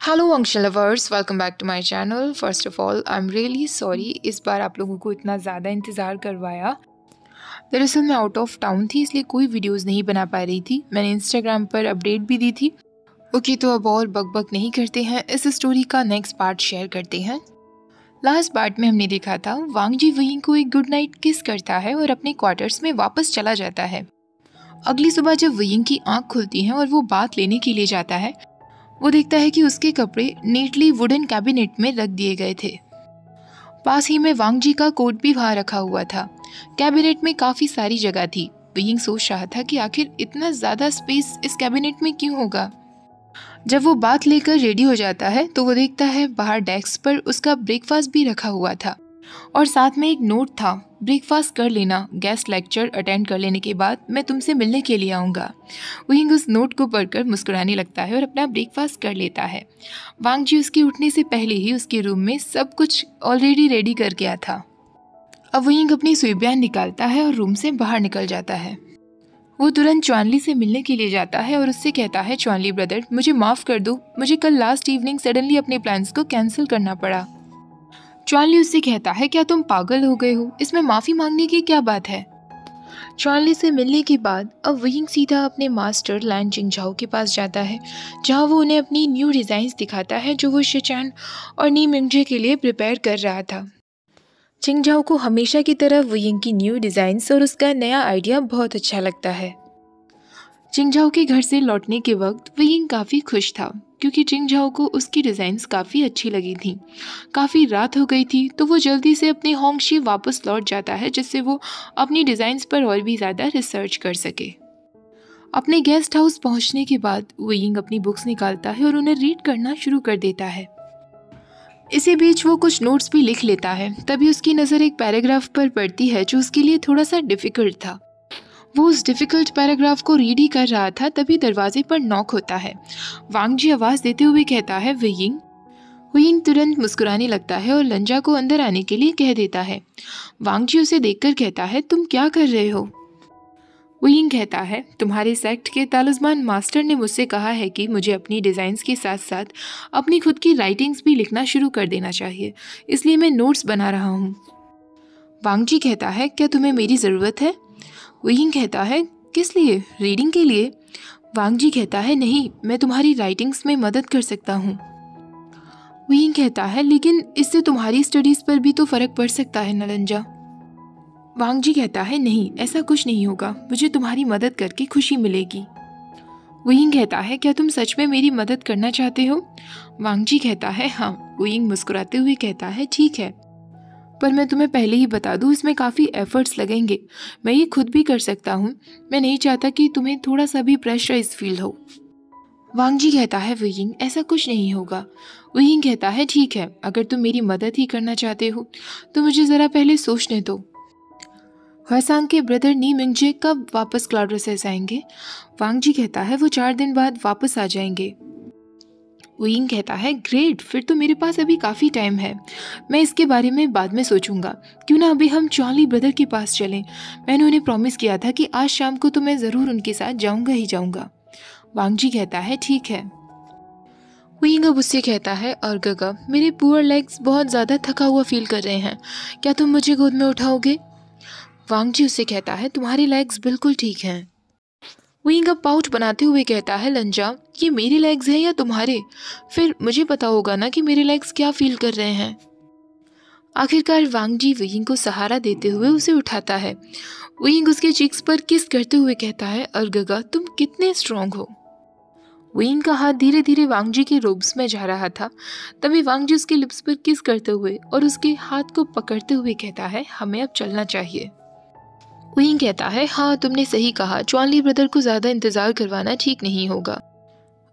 Hello Ansh lovers, welcome back to my channel. First of all I am really sorry इस बार आप लोगों को इतना ज़्यादा इंतज़ार करवाया। दरअसल मैं आउट ऑफ टाउन थी, इसलिए कोई वीडियोस नहीं बना पा रही थी। मैंने इंस्टाग्राम पर अपडेट भी दी थी। ओके, तो अब और बक नहीं करते हैं, इस स्टोरी का नेक्स्ट पार्ट शेयर करते हैं। लास्ट पार्ट में हमने देखा था वांग जी वहीं को एक गुड नाइट किस करता है और अपने क्वार्टर्स में वापस चला जाता है। अगली सुबह जब वयिंग की आँख खुलती है और वो बात लेने के लिए जाता है, वो देखता है कि उसके कपड़े नीटली वुडन कैबिनेट में रख दिए गए थे। पास ही में वांग जी का कोट भी वहां रखा हुआ था। कैबिनेट में काफी सारी जगह थी। वयिंग सोच रहा था कि आखिर इतना ज्यादा स्पेस इस कैबिनेट में क्यों होगा। जब वो बात लेकर रेडी हो जाता है तो वो देखता है बाहर डेस्क पर उसका ब्रेकफास्ट भी रखा हुआ था और साथ में एक नोट था, ब्रेकफास्ट कर लेना, गेस्ट लेक्चर अटेंड कर लेने के बाद मैं तुमसे मिलने के लिए आऊँगा। वहीं उस नोट को पढ़कर मुस्कुराने लगता है और अपना ब्रेकफास्ट कर लेता है। वांग जी उसके उठने से पहले ही उसके रूम में सब कुछ ऑलरेडी रेडी कर गया था। अब वहीं अपनी सुईब्यान निकालता है और रूम से बाहर निकल जाता है। वो तुरंत चुआनली से मिलने के लिए जाता है और उससे कहता है, चुआनली ब्रदर मुझे माफ़ कर दो, मुझे कल लास्ट इवनिंग सडनली अपने प्लान्स को कैंसिल करना पड़ा। चुआनली उससे कहता है, क्या तुम पागल हो गए हो, इसमें माफ़ी मांगने की क्या बात है। चुआनली से मिलने के बाद अब वयिंग सीधा अपने मास्टर लैन चिंगझाओ के पास जाता है, जहां वो उन्हें अपनी न्यू डिज़ाइंस दिखाता है जो वो शिचैन और नी मिंगजे के लिए प्रिपेयर कर रहा था। चिंगझाओ को हमेशा की तरह वयिंग की न्यू डिज़ाइंस और उसका नया आइडिया बहुत अच्छा लगता है। चिंगझाओ के घर से लौटने के वक्त वयिंग काफ़ी खुश था क्योंकि चिंगझाओ को उसकी डिज़ाइंस काफ़ी अच्छी लगी थी। काफ़ी रात हो गई थी तो वो जल्दी से अपने होंगशी वापस लौट जाता है जिससे वो अपनी डिज़ाइंस पर और भी ज़्यादा रिसर्च कर सके। अपने गेस्ट हाउस पहुंचने के बाद वयिंग अपनी बुक्स निकालता है और उन्हें रीड करना शुरू कर देता है। इसी बीच वो कुछ नोट्स भी लिख लेता है। तभी उसकी नज़र एक पैराग्राफ पर पड़ती है जो उसके लिए थोड़ा सा डिफ़िकल्ट था। वो उस डिफ़िकल्ट पैराग्राफ को रीड ही कर रहा था, तभी दरवाजे पर नॉक होता है। वांग जी आवाज़ देते हुए कहता है, वयिंग। वयिंग तुरंत मुस्कुराने लगता है और लंजा को अंदर आने के लिए कह देता है। वांग जी उसे देखकर कहता है, तुम क्या कर रहे हो। वयिंग कहता है, तुम्हारे सेक्ट के तालिस्मान मास्टर ने मुझसे कहा है कि मुझे अपनी डिज़ाइंस के साथ साथ अपनी खुद की राइटिंग्स भी लिखना शुरू कर देना चाहिए, इसलिए मैं नोट्स बना रहा हूँ। वांग जी कहता है, क्या तुम्हें मेरी ज़रूरत है। वयिंग कहता है, किस लिए, रीडिंग के लिए। वांग जी कहता है, नहीं, मैं तुम्हारी राइटिंग्स में मदद कर सकता हूँ। वयिंग कहता है, लेकिन इससे तुम्हारी स्टडीज़ पर भी तो फ़र्क पड़ सकता है न लंजा। वांग जी कहता है, नहीं, ऐसा कुछ नहीं होगा, मुझे तुम्हारी मदद करके खुशी मिलेगी। वयिंग कहता है, क्या तुम सच में मेरी मदद करना चाहते हो। वांग जी कहता है, हाँ। वयिंग मुस्कुराते हुए कहता है, ठीक है, पर मैं तुम्हें पहले ही बता दूं, इसमें काफ़ी एफर्ट्स लगेंगे। मैं ये खुद भी कर सकता हूँ, मैं नहीं चाहता कि तुम्हें थोड़ा सा भी प्रेशराइज फील हो। वांग जी कहता है, वयिंग ऐसा कुछ नहीं होगा। वयिंग कहता है, ठीक है, अगर तुम मेरी मदद ही करना चाहते हो तो मुझे ज़रा पहले सोचने दो। ह्वेसांग के ब्रदर नी मिंगजे कब वापस क्लाउड रिसेस आएंगे। वांग जी कहता है, वो 4 दिन बाद वापस आ जाएंगे। वयिंग कहता है, ग्रेट, फिर तो मेरे पास अभी काफ़ी टाइम है, मैं इसके बारे में बाद में सोचूंगा। क्यों ना अभी हम चुआनली ब्रदर के पास चलें, मैंने उन्हें प्रॉमिस किया था कि आज शाम को तो मैं ज़रूर उनके साथ जाऊंगा ही जाऊंगा। वांग जी कहता है, ठीक है। वयिंग अब उससे कहता है, और गगा, मेरे पुअर लेग्स बहुत ज़्यादा थका हुआ फील कर रहे हैं, क्या तुम मुझे गोद में उठाओगे। वांग जी उससे कहता है, तुम्हारे लेग्स बिल्कुल ठीक हैं। वयिंग अब पाउच बनाते हुए कहता है, लंजा, ये मेरे लेग्स हैं या तुम्हारे, फिर मुझे पता होगा ना कि मेरे लेग्स क्या फील कर रहे हैं। आखिरकार वांग जी वयिंग को सहारा देते हुए उसे उठाता है। वयिंग उसके चिक्स पर किस करते हुए कहता है, अर्गगा, तुम कितने स्ट्रांग हो। वयिंग का हाथ धीरे धीरे वांग जी के रोब्स में जा रहा था। तभी वांग जी उसके लिप्स पर किस करते हुए और उसके हाथ को पकड़ते हुए कहता है, हमें अब चलना चाहिए। वयिंग कहता है, हाँ तुमने सही कहा, चुआनली ब्रदर को ज़्यादा इंतज़ार करवाना ठीक नहीं होगा।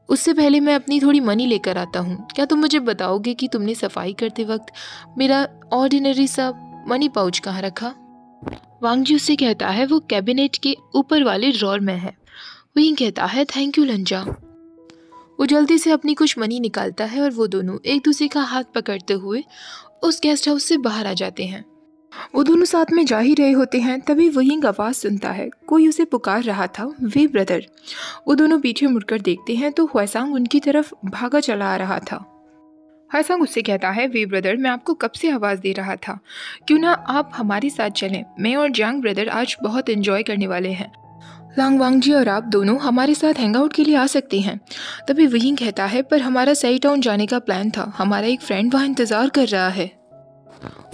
उससे पहले मैं अपनी थोड़ी मनी लेकर आता हूँ। क्या तुम मुझे बताओगे कि तुमने सफाई करते वक्त मेरा ऑर्डिनरी सा मनी पाउच कहाँ रखा। वांग जी उससे कहता है, वो कैबिनेट के ऊपर वाले ड्रॉर में है। वयिंग कहता है, थैंक यू लंजा। वो जल्दी से अपनी कुछ मनी निकालता है और वो दोनों एक दूसरे का हाथ पकड़ते हुए उस गेस्ट हाउस से बाहर आ जाते हैं। वो दोनों साथ में जा ही रहे होते हैं, तभी वहींग आवाज़ सुनता है, कोई उसे पुकार रहा था, वे ब्रदर। वो दोनों पीछे मुड़कर देखते हैं तो ह्वेसांग उनकी तरफ भागा चला आ रहा था। ह्वेसांग उससे कहता है, वे ब्रदर, मैं आपको कब से आवाज़ दे रहा था, क्यों ना आप हमारे साथ चलें। मैं और जांग ब्रदर आज बहुत एंजॉय करने वाले हैं। लांग वांगजी और आप दोनों हमारे साथ हैंग आउट के लिए आ सकते हैं। तभी वहींग कहता है, पर हमारा सही टाउन जाने का प्लान था, हमारा एक फ्रेंड वहाँ इंतज़ार कर रहा है।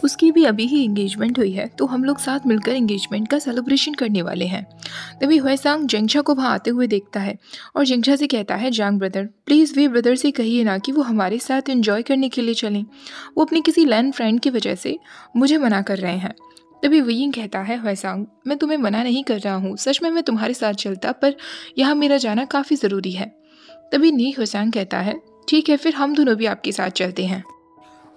उसकी भी अभी ही एंगेजमेंट हुई है, तो हम लोग साथ मिलकर एंगेजमेंट का सेलिब्रेशन करने वाले हैं। तभी ह्वेसांग जेंगछा को वहाँ आते हुए देखता है और जेंगछा से कहता है, जांग ब्रदर, प्लीज़ वे ब्रदर से कहिए ना कि वो हमारे साथ एंजॉय करने के लिए चलें। वो अपनी किसी लैंड फ्रेंड की वजह से मुझे मना कर रहे हैं। तभी वहींग कहता है, ह्वेसांग, मैं तुम्हें मना नहीं कर रहा हूँ, सच में मैं तुम्हारे साथ चलता, पर यहाँ मेरा जाना काफ़ी ज़रूरी है। तभी नी ह्वेसांग कहता है, ठीक है, फिर हम दोनों भी आपके साथ चलते हैं।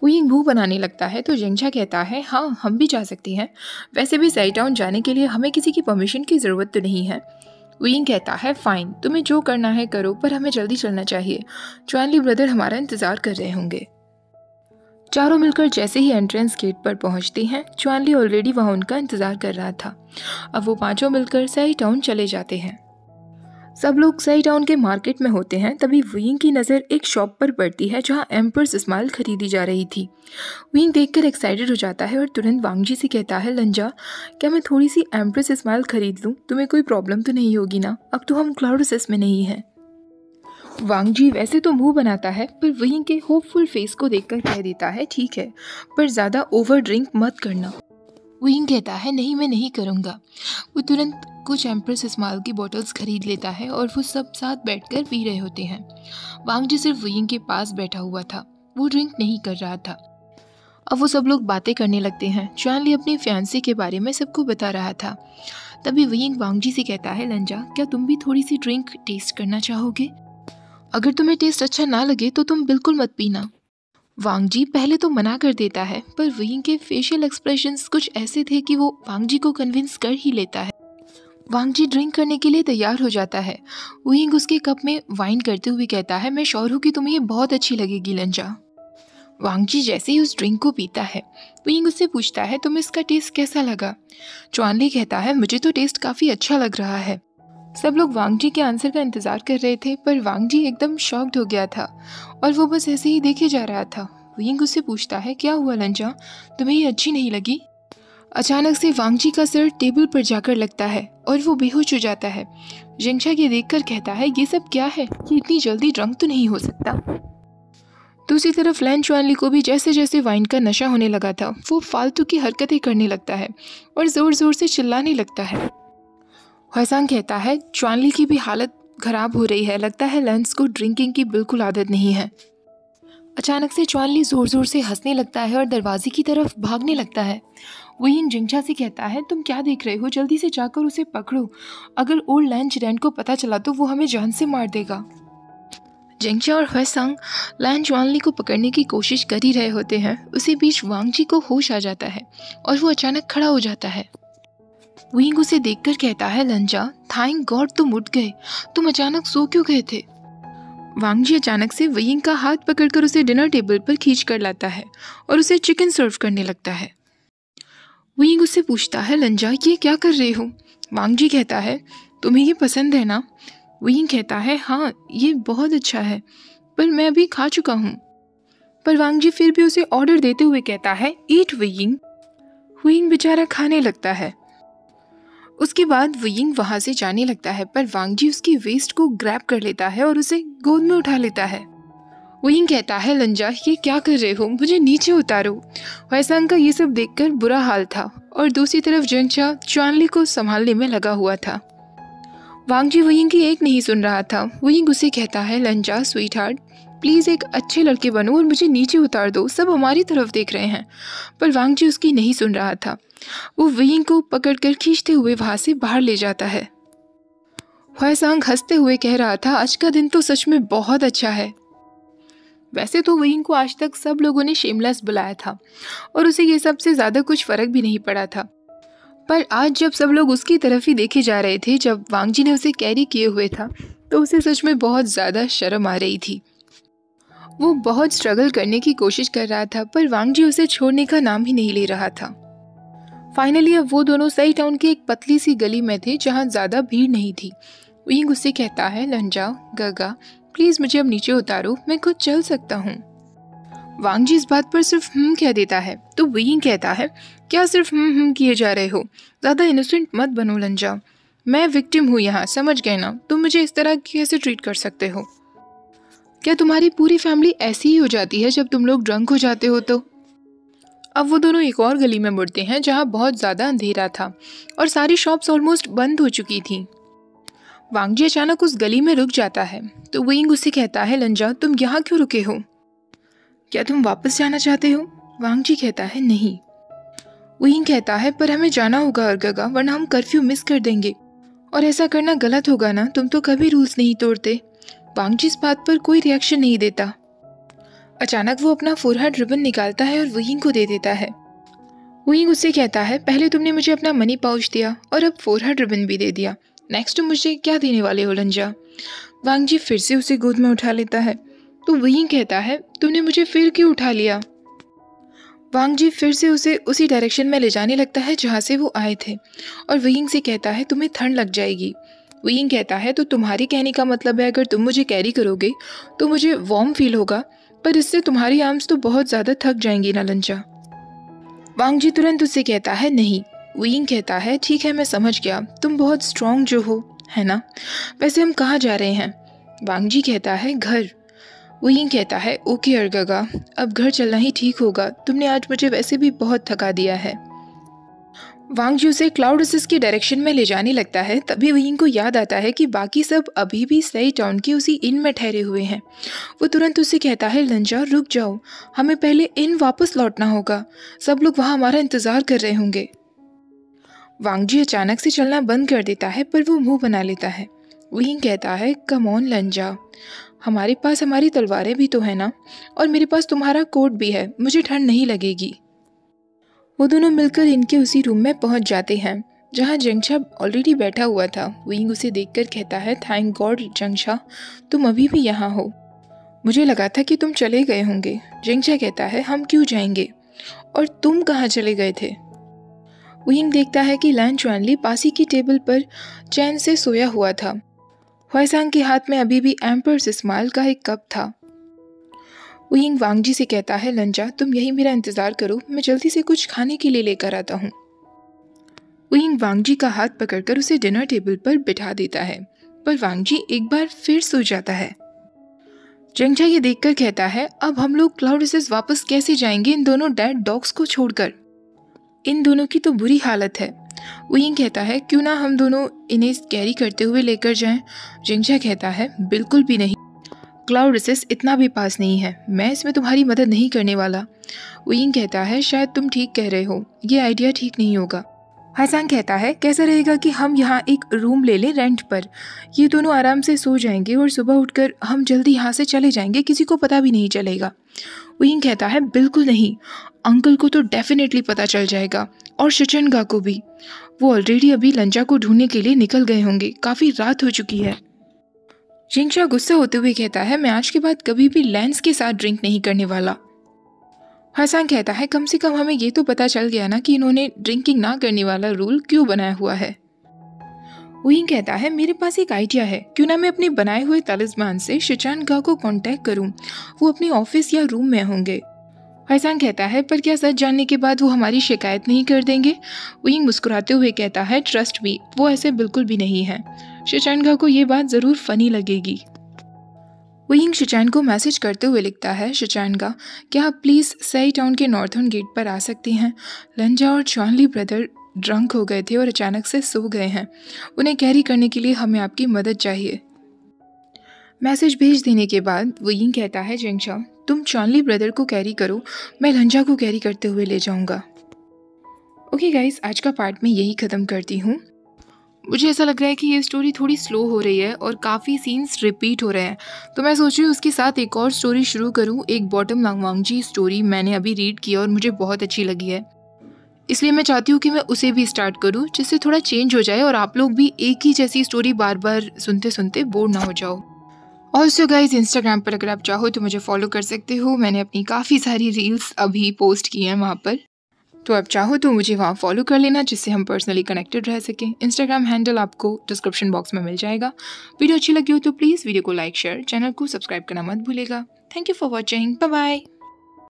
वहींग मुंह बनाने लगता है तो जेंगछा कहता है, हाँ हम भी जा सकते हैं, वैसे भी सही टाउन जाने के लिए हमें किसी की परमिशन की ज़रूरत तो नहीं है। वहींग कहता है, फाइन, तुम्हें जो करना है करो, पर हमें जल्दी चलना चाहिए, चुआनली ब्रदर हमारा इंतज़ार कर रहे होंगे। चारों मिलकर जैसे ही एंट्रेंस गेट पर पहुंचते हैं, चुआनली ऑलरेडी वहां उनका इंतज़ार कर रहा था। अब वो पांचों मिलकर सही टाउन चले जाते हैं। सब लोग सही टाउन के मार्केट में होते हैं, तभी वहींग की नज़र एक शॉप पर पड़ती है जहां एम्पर्स स्माइल खरीदी जा रही थी। वहींग देखकर एक्साइटेड हो जाता है और तुरंत वांगजी से कहता है, लंजा, क्या मैं थोड़ी सी एम्प्रेस स्माइल खरीद लूँ? तुम्हें कोई प्रॉब्लम तो नहीं होगी ना? अब तो हम क्लाउड सेस में नहीं हैं। वांगजी वैसे तो मुंह बनाता है, पर वहींग के होपफुल फेस को देखकर कह देता है, ठीक है, पर ज़्यादा ओवर ड्रिंक मत करना। वहींग कहता है, नहीं, मैं नहीं करूँगा। वो तुरंत कुछ एम्प्रेस स्माइल की बॉटल्स खरीद लेता है और वो सब साथ बैठकर पी रहे होते हैं। वांगजी सिर्फ वहींग के पास बैठा हुआ था, वो ड्रिंक नहीं कर रहा था। अब वो सब लोग बातें करने लगते हैं। चुआनली अपने फियांसे के बारे में सबको बता रहा था। तभी वहींग वांगजी से कहता है, लंजा, क्या तुम भी थोड़ी सी ड्रिंक टेस्ट करना चाहोगे? अगर तुम्हें टेस्ट अच्छा ना लगे तो तुम बिल्कुल मत पीना। वांगजी पहले तो मना कर देता है, पर वहींग के फेशियल एक्सप्रेशंस कुछ ऐसे थे कि वो वांगजी को कन्विंस कर ही लेता है। वांगजी ड्रिंक करने के लिए तैयार हो जाता है। वहींग उसके कप में वाइन करते हुए कहता है, मैं श्योर हूँ कि तुम्हें ये बहुत अच्छी लगेगी लंजा। वांगजी जैसे ही उस ड्रिंक को पीता है, वहींग उससे पूछता है, तुम्हें इसका टेस्ट कैसा लगा? चुआनली कहता है, मुझे तो टेस्ट काफ़ी अच्छा लग रहा है। सब लोग वांगजी के आंसर का इंतज़ार कर रहे थे, पर वांगजी एकदम शॉक्ड हो गया था और वो बस ऐसे ही देखे जा रहा था। वहींग उससे पूछता है, क्या हुआ लंजा, तुम्हें ये अच्छी नहीं लगी? अचानक से वांगजी का सिर टेबल पर जाकर लगता है और वो बेहोश हो जाता है। जेंगछा ये देखकर कहता है, ये सब क्या है? ये इतनी जल्दी ड्रंक तो नहीं हो सकता। दूसरी तरफ लैन चुआनली को भी जैसे जैसे वाइन का नशा होने लगा था, वो फालतू की हरकतें करने लगता है और ज़ोर ज़ोर से चिल्लाने लगता है। ह्वेसांग कहता है, चुआनली की भी हालत खराब हो रही है, लगता है लेंस को ड्रिंकिंग की बिल्कुल आदत नहीं है। अचानक से चुआनली ज़ोर ज़ोर से हंसने लगता है और दरवाजे की तरफ भागने लगता है। वहींग जेंगछा से कहता है, तुम क्या देख रहे हो, जल्दी से जाकर उसे पकड़ो, अगर ओल्ड लैन चिरैन को पता चला तो वो हमें जान से मार देगा। जेंगछा और ह्वेसांग लैन चुआनली को पकड़ने की कोशिश कर ही रहे होते हैं। उसी बीच वांगजी को होश आ जाता है और वो अचानक खड़ा हो जाता है। वहींग उसे देखकर कहता है, लंजा, थैंक गॉड तुम उठ गए, तुम अचानक सो क्यों गए थे? वांगजी अचानक से वहींग का हाथ पकड़कर उसे डिनर टेबल पर खींच कर लाता है और उसे चिकन सर्व करने लगता है। वहींग उससे पूछता है, लंजा, ये क्या कर रहे हो? वांगजी कहता है, तुम्हें ये पसंद है ना? वहींग कहता है, हाँ ये बहुत अच्छा है, पर मैं अभी खा चुका हूँ। पर वांगजी फिर भी उसे ऑर्डर देते हुए कहता है, ईट वहींग। वहींग बेचारा खाने लगता है। उसके बाद वहींग वहाँ से जाने लगता है, पर वांगजी उसकी वेस्ट को ग्रैब कर लेता है और उसे गोद में उठा लेता है। वहींग कहता है, लंजा, ये क्या कर रहे हो, मुझे नीचे उतारो। ह्वेसांग का ये सब देखकर बुरा हाल था और दूसरी तरफ जेंगछा चुआनली को संभालने में लगा हुआ था। वांगजी वहींग की एक नहीं सुन रहा था। वहींग उसे कहता है, लंजा स्वीट हार्ट, प्लीज़ एक अच्छे लड़के बनो और मुझे नीचे उतार दो, सब हमारी तरफ देख रहे हैं। पर वांगजी उसकी नहीं सुन रहा था। वो वहींग को पकड़कर खींचते हुए वहाँ से बाहर ले जाता है। ह्वेसांग हंसते हुए कह रहा था, आज का दिन तो सच में बहुत अच्छा है। वैसे तो वहींग को आज तक सब लोगों ने शेमलेस बुलाया था और उसे ये सबसे ज़्यादा कुछ फ़र्क भी नहीं पड़ा था, पर आज जब सब लोग उसकी तरफ ही देखे जा रहे थे, जब वांगजी ने उसे कैरी किए हुए था, तो उसे सच में बहुत ज़्यादा शर्म आ रही थी। वो बहुत स्ट्रगल करने की कोशिश कर रहा था, पर वांगजी उसे छोड़ने का नाम ही नहीं ले रहा था। फाइनली अब वो दोनों सही टाउन की एक पतली सी गली में थे जहाँ ज़्यादा भीड़ नहीं थी। विंग उससे कहता है, लंजा, गगा, प्लीज़ मुझे अब नीचे उतारो, मैं खुद चल सकता हूँ। वांग जी इस बात पर सिर्फ कह देता है तो विंग कहता है, क्या सिर्फ किए जा रहे हो? ज़्यादा इनोसेंट मत बनो लंजा, मैं विक्टिम हूँ यहाँ, समझ गए ना? तुम मुझे इस तरह कैसे ट्रीट कर सकते हो? क्या तुम्हारी पूरी फैमिली ऐसी ही हो जाती है जब तुम लोग ड्रंक हो जाते हो तो? अब वो दोनों एक और गली में मुड़ते हैं जहाँ बहुत ज़्यादा अंधेरा था और सारी शॉप्स ऑलमोस्ट बंद हो चुकी थी। वांग जी अचानक उस गली में रुक जाता है तो विंग उससे कहता है, लंजा, तुम यहाँ क्यों रुके हो? क्या तुम वापस जाना चाहते हो? वांग जी कहता है, नहीं। विंग कहता है, पर हमें जाना होगा अर्गगा, वरना हम कर्फ्यू मिस कर देंगे और ऐसा करना गलत होगा ना, तुम तो कभी रूल्स नहीं तोड़ते। वांग जी इस बात पर कोई रिएक्शन नहीं देता। अचानक वो अपना फोरहेड रिबन निकालता है और विंग को दे देता है। विंग उससे कहता है, पहले तुमने मुझे अपना मनी पाउच दिया और अब फोरहेड रिबन भी दे दिया, नेक्स्ट तुम मुझे क्या देने वाले हो लंजा? वांग जी फिर से उसे गोद में उठा लेता है तो विंग कहता है, तुमने मुझे फिर क्यों उठा लिया? वांग जी फिर से उसे उसी डायरेक्शन में ले जाने लगता है जहाँ से वो आए थे और विंग से कहता है, तुम्हें ठंड लग जाएगी। विंग कहता है, तो तुम्हारी कहने का मतलब है अगर तुम मुझे कैरी करोगे तो मुझे वार्म फील होगा, पर इससे तुम्हारी आर्म्स तो बहुत ज़्यादा थक जाएंगी ना लंजा? वांग जी तुरंत उससे कहता है, नहीं। विंग कहता है, ठीक है मैं समझ गया, तुम बहुत स्ट्रॉन्ग जो हो, है ना? वैसे हम कहाँ जा रहे हैं? वांग जी कहता है, घर। विंग कहता है, ओके अर्गगा, अब घर चलना ही ठीक होगा, तुमने आज मुझे वैसे भी बहुत थका दिया है। वांग जी उसे क्लाउड असिस की डायरेक्शन में ले जाने लगता है। तभी विंग को याद आता है कि बाकी सब अभी भी सही टाउन के उसी इन में ठहरे हुए हैं। वो तुरंत उससे कहता है, लंजा रुक जाओ, हमें पहले इन वापस लौटना होगा, सब लोग वहाँ हमारा इंतज़ार कर रहे होंगे। वांग जी अचानक से चलना बंद कर देता है पर वो मुंह बना लेता है। विंग कहता है, कम ऑन लंजा, हमारे पास हमारी तलवारें भी तो है ना, और मेरे पास तुम्हारा कोट भी है, मुझे ठंड नहीं लगेगी। वो दोनों मिलकर इनके उसी रूम में पहुंच जाते हैं जहां जंगशा ऑलरेडी बैठा हुआ था। विंग उसे देखकर कहता है, थैंक गॉड जंगशा, तुम अभी भी यहाँ हो, मुझे लगा था कि तुम चले गए होंगे। जंगशा कहता है, हम क्यों जाएंगे, और तुम कहाँ चले गए थे? विंग देखता है कि लैन चुआनली पासी की टेबल पर चैन से सोया हुआ था। हुआइसांग के हाथ में अभी भी एम्पर्स स्माइल का एक कप था। विंग वांग जी से कहता है, लंजा तुम यही मेरा इंतज़ार करो, मैं जल्दी से कुछ खाने के लिए लेकर आता हूँ। विंग वांग जी का हाथ पकड़कर उसे डिनर टेबल पर बिठा देता है, पर वांग जी एक बार फिर सो जाता है। जंगशा ये देखकर कहता है, अब हम लोग क्लाउड असिस वापस कैसे जाएंगे इन दोनों डेड डॉग्स को छोड़कर? इन दोनों की तो बुरी हालत है। विंग कहता है, क्यों ना हम दोनों इन्हें कैरी करते हुए लेकर जाएं? जंगशा कहता है, बिल्कुल भी नहीं, क्लाउड असिस इतना भी पास नहीं है, मैं इसमें तुम्हारी मदद नहीं करने वाला। विंग कहता है, शायद तुम ठीक कह रहे हो, ये आइडिया ठीक नहीं होगा। हुआइसांग कहता है, कैसा रहेगा कि हम यहाँ एक रूम ले लें रेंट पर, ये दोनों आराम से सो जाएंगे और सुबह उठकर हम जल्दी यहाँ से चले जाएंगे, किसी को पता भी नहीं चलेगा। विंग कहता है, बिल्कुल नहीं, अंकल को तो डेफिनेटली पता चल जाएगा, और शिचनगा को भी, वो ऑलरेडी अभी लंजा को ढूंढने के लिए निकल गए होंगे, काफ़ी रात हो चुकी है। जंगशा गुस्सा होते हुए कहता है, मैं आज के बाद कभी भी लैंस के साथ ड्रिंक नहीं करने वाला। हुआइसांग कहता है, कम से कम हमें ये तो पता चल गया ना कि इन्होंने ड्रिंकिंग ना करने वाला रूल क्यों बनाया हुआ है। विंग कहता है, मेरे पास एक आइडिया है, क्यों ना मैं अपने बनाए हुए तालिस्मान से शिचानगा को कांटेक्ट करूं, वो अपने ऑफिस या रूम में होंगे। हुआइसांग कहता है, पर क्या सच जानने के बाद वो हमारी शिकायत नहीं कर देंगे? विंग मुस्कुराते हुए कहता है, ट्रस्ट मी, वो ऐसे बिल्कुल भी नहीं है, शिचानगा को ये बात ज़रूर फनी लगेगी। विंग शिचान को मैसेज करते हुए लिखता है, शिचानगा, क्या आप प्लीज़ सही टाउन के नॉर्थर्न गेट पर आ सकते हैं? लंजा और चुआनली ब्रदर ड्रंक हो गए थे और अचानक से सो गए हैं, उन्हें कैरी करने के लिए हमें आपकी मदद चाहिए। मैसेज भेज देने के बाद विंग कहता है, जंगशा तुम चुआनली ब्रदर को कैरी करो, मैं लंजा को कैरी करते हुए ले जाऊंगा। ओके गाइस, आज का पार्ट मैं यही ख़त्म करती हूँ। मुझे ऐसा लग रहा है कि ये स्टोरी थोड़ी स्लो हो रही है और काफ़ी सीन्स रिपीट हो रहे हैं, तो मैं सोच रही हूँ उसके साथ एक और स्टोरी शुरू करूँ। एक बॉटम लांगवांगजी स्टोरी मैंने अभी रीड की और मुझे बहुत अच्छी लगी है, इसलिए मैं चाहती हूँ कि मैं उसे भी स्टार्ट करूँ, जिससे थोड़ा चेंज हो जाए और आप लोग भी एक ही जैसी स्टोरी बार बार सुनते सुनते बोर ना हो जाओ। ऑल्सो गाइज, इंस्टाग्राम पर अगर आप चाहो तो मुझे फॉलो कर सकते हो, मैंने अपनी काफ़ी सारी रील्स अभी पोस्ट की हैं वहाँ पर। तो आप चाहो तो मुझे वहाँ फॉलो कर लेना, जिससे हम पर्सनली कनेक्टेड रह सकें। इंस्टाग्राम हैंडल आपको डिस्क्रिप्शन बॉक्स में मिल जाएगा। वीडियो अच्छी लगी हो तो प्लीज़ वीडियो को लाइक, शेयर, चैनल को सब्सक्राइब करना मत भूलेगा। Thank you for watching. Bye bye.